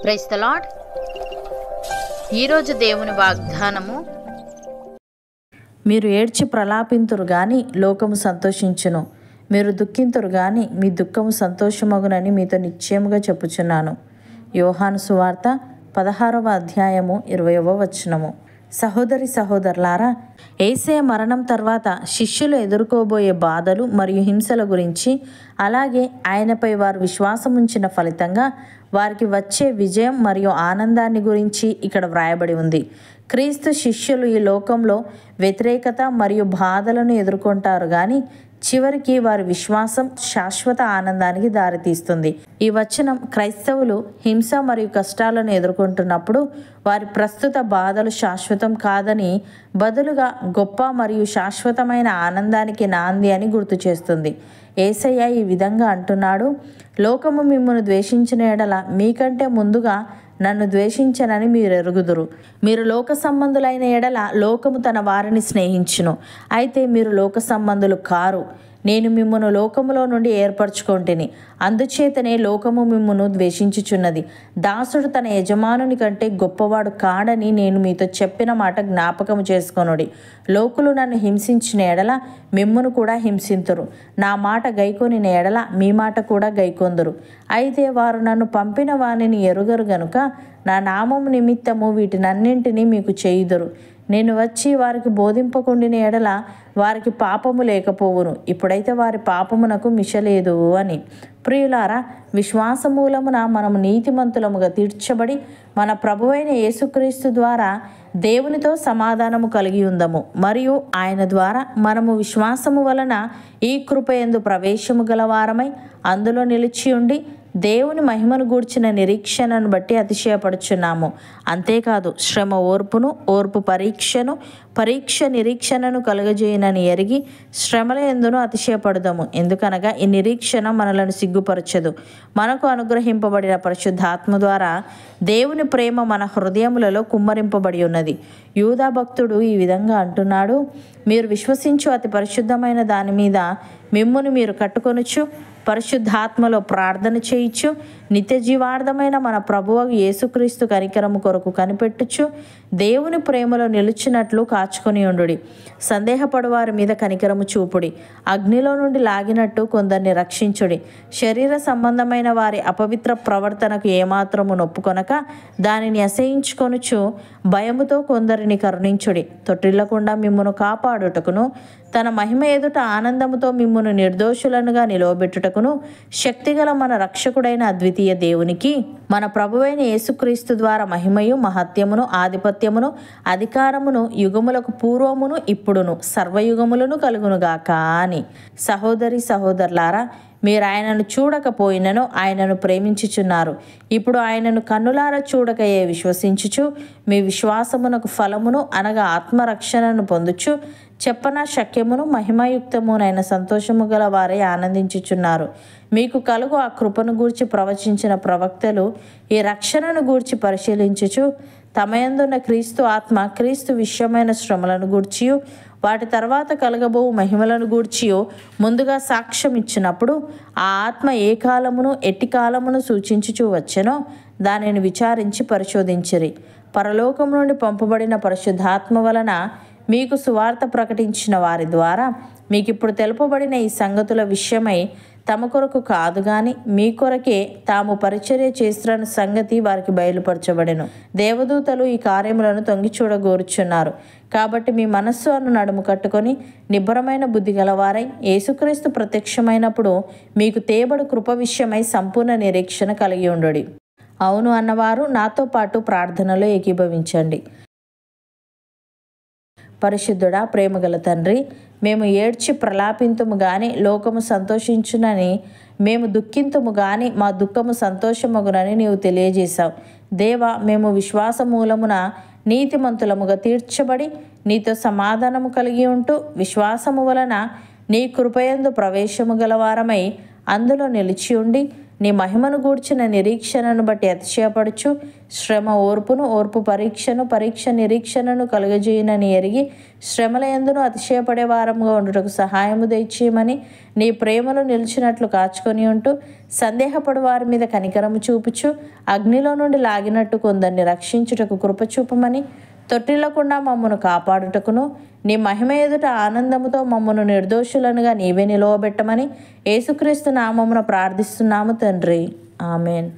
Praise the lord. ఈరోజు దేవుని వాగ్దానము, మీరు ఏడ్చి ప్రలాపింతురు గాని లోకము సంతోషించును, మీరు దుఃఖింతురు గాని మీ దుఃఖము సంతోషమగునని మీతో నిశ్చయముగా చెప్పుచున్నాను. యోహాను సువార్త 16వ అధ్యాయము 20వ వచనము. సహోదరి సహోదరులారా, యేసయ్య మరణం తర్వాత శిష్యులు ఎదుర్కోబోయే బాధలు మరియు హింసల గురించి, అలాగే ఆయనపై వారు విశ్వాసం ఉంచిన ఫలితంగా వారికి వచ్చే విజయం మరియు ఆనందాన్ని గురించి ఇక్కడ వ్రాయబడి ఉంది. క్రీస్తు శిష్యులు ఈ లోకంలో వ్యతిరేకత మరియు బాధలను ఎదుర్కొంటారు కానీ చివరికి వారి విశ్వాసం శాశ్వత ఆనందానికి దారితీస్తుంది. ఈ వచనం క్రైస్తవులు హింస మరియు కష్టాలను ఎదుర్కొంటున్నప్పుడు వారి ప్రస్తుత బాధలు శాశ్వతం కాదని, బదులుగా గొప్ప మరియు శాశ్వతమైన ఆనందానికి నాంది అని గుర్తు చేస్తుంది. యేసయ్య ఈ విధంగా అంటున్నాడు, లోకము మిమ్మును ద్వేషించిన ఎడల మీకంటే ముందుగా నన్ను ద్వేషించనని మీరు ఎరుగుదురు. మీరు లోక సంబంధులైన ఎడల లోకము తన వారిని స్నేహించును. అయితే మీరు లోక సంబంధులు కారు, నేను మిమ్మును లోకములో నుండి ఏర్పరచుకొంటిని, అందుచేతనే లోకము మిమ్మును ద్వేషించుచున్నది. దాసుడు తన యజమానుని కంటే గొప్పవాడు కాడని నేను మీతో చెప్పిన మాట జ్ఞాపకము చేసుకొనుడి. లోకులు నన్ను హింసించిన ఎడల మిమ్మును కూడా హింసింతురు, నా మాట గైకొనిన ఎడల మీ మాట కూడా గైకొందురు. అయితే వారు నన్ను పంపిన వానిని ఎరుగరు గనుక నా నామము నిమిత్తము వీటినన్నింటినీ మీకు చేయుదురు. నేను వచ్చి వారికి బోధింపకుండిన ఎడల వారికి పాపము లేకపోవును, ఇప్పుడైతే వారి పాపమునకు మిషలేదు అని. ప్రియులారా, విశ్వాసమూలమున మనము నీతిమంతులముగా తీర్చబడి మన ప్రభువైన యేసుక్రీస్తు ద్వారా దేవునితో సమాధానము కలిగి ఉందము. మరియు ఆయన ద్వారా మనము విశ్వాసము వలన ఈ కృపయందు ప్రవేశము గలవారమై అందులో నిలిచి ఉండి దేవుని మహిమను గూర్చిన నిరీక్షణను బట్టి అతిశయపడుచున్నాము. అంతేకాదు, శ్రమ ఓర్పును, ఓర్పు పరీక్షను, పరీక్ష నిరీక్షణను కలుగజేయనని ఎరిగి శ్రమల యందును అతిశయపడదాము. ఎందుకనగా ఈ నిరీక్షణ మనలను సిగ్గుపరచదు. మనకు అనుగ్రహింపబడిన పరిశుద్ధాత్మ ద్వారా దేవుని ప్రేమ మన హృదయములలో కుమ్మరింపబడి ఉన్నది. యూదా భక్తుడు ఈ విధంగా అంటున్నాడు, మీరు విశ్వసించు అతి పరిశుద్ధమైన దాని మీద మిమ్మును మీరు కట్టుకొనుచు, పరిశుద్ధాత్మలో ప్రార్థన చేయించు, నిత్య జీవార్థమైన మన ప్రభువు యేసుక్రీస్తు కనికరము కొరకు కనిపెట్టుచు దేవుని ప్రేమలో నిలుచున్నట్లు కాచుకొని ఉండుడి. సందేహపడు వారి మీద కనికరము చూపుడి. అగ్నిలో నుండి లాగినట్టు కొందరిని రక్షించుడి. శరీర సంబంధమైన వారి అపవిత్ర ప్రవర్తనకు ఏమాత్రము నొప్పుకొనక దానిని అసహించుకొనుచు భయముతో కొందరిని కరుణించుడి. తొట్టిల్లకుండా మిమ్మును కాపాడుటకును, తన మహిమ ఎదుట ఆనందముతో మిమ్మును నిర్దోషులనుగా నిలవబెట్టుటకును శక్తిగల మన రక్షకుడైన అద్వితీయ దేవునికి మన ప్రభువైన యేసుక్రీస్తు ద్వారా మహిమయు మహత్యమును ఆధిపత్యమును అధికారమును యుగములకు పూర్వమును ఇప్పుడును సర్వయుగములను కలుగునుగాక అని. సహోదరి సహోదరులారా, మీరు ఆయనను చూడకపోయినను ఆయనను ప్రేమించుచున్నారు. ఇప్పుడు ఆయనను కన్నులారా చూడకయే విశ్వసించుచు మీ విశ్వాసమునకు ఫలమును అనగా ఆత్మరక్షణను పొందుచు చెప్పన శక్యమును మహిమాయుక్తమునైన సంతోషము గల వారే ఆనందించుచున్నారు. మీకు కలుగు ఆ కృపను గూర్చి ప్రవచించిన ప్రవక్తలు ఈ రక్షణను గూర్చి పరిశీలించుచు తమయందున్న క్రీస్తు ఆత్మ క్రీస్తు విషయమైన శ్రమలను గూర్చియు వాటి తర్వాత కలగబో మహిమలను గూర్చియో ముందుగా సాక్ష్యం ఇచ్చినప్పుడు ఆ ఆత్మ ఏ కాలమును ఎట్టి కాలమును సూచించుచూ వచ్చెనో దానిని విచారించి పరిశోధించిరి. పరలోకం నుండి పంపబడిన పరిశుద్ధాత్మ వలన మీకు సువార్త ప్రకటించిన వారి ద్వారా మీకు ఇప్పుడు తెలుపబడిన ఈ సంగతుల విషయమై తమ కొరకు కాదు గాని మీ కొరకే తాము పరిచర్య చేస్తున్న సంగతి వారికి బయలుపరచబడెను. దేవదూతలు ఈ కార్యములను తొంగి చూడగోరుచున్నారు. కాబట్టి మీ మనస్సు అను నడుము కట్టుకొని నిబ్బరమైన బుద్ధి గలవారై యేసుక్రీస్తు ప్రత్యక్షమైనప్పుడు మీకు తేబడు కృప విషయమై సంపూర్ణ నిరీక్షణ కలిగి ఉండుడి. అవును అన్నవారు నాతో పాటు ప్రార్థనలో ఏకీభవించండి. పరిశుద్ధుడా, ప్రేమగల తండ్రి, మేము ఏడ్చి ప్రలాపింతుము గాని లోకము సంతోషించునని, మేము దుఃఖింతుము గాని మా దుఃఖము సంతోషమగునని నీవు తెలియజేశావు. దేవా, మేము విశ్వాస మూలమున నీతిమంతులముగా తీర్చబడి నీతో సమాధానము కలిగి ఉంటూ విశ్వాసము వలన నీ కృపయందు ప్రవేశము గలవారమై అందులో నిలిచి ఉండి నీ మహిమను గూర్చిన నిరీక్షణను బట్టి అతిశయపడుచు శ్రమ ఓర్పును, ఓర్పు పరీక్షను, పరీక్ష నిరీక్షణను కలుగజేయునని ఎరిగి శ్రమల యందును అతిశయపడే వారముగా ఉండుటకు సహాయము దయచేయమని నీ ప్రేమలో నిలిచినట్లు కాచుకొని ఉంటూ సందేహపడు వారి మీద కనికరము చూపుచు అగ్నిలో నుండి లాగినట్టు కొందరిని రక్షించుటకు కృప చూపమని తొట్టిల్లకుండా మమ్మను కాపాడుటకును నీ మహిమ ఎదుట ఆనందముతో మమ్మను నిర్దోషులనుగా నీవే నిలవబెట్టమని యేసుక్రీస్తు నామమున ప్రార్థిస్తున్నాము తండ్రి. ఆమెన్.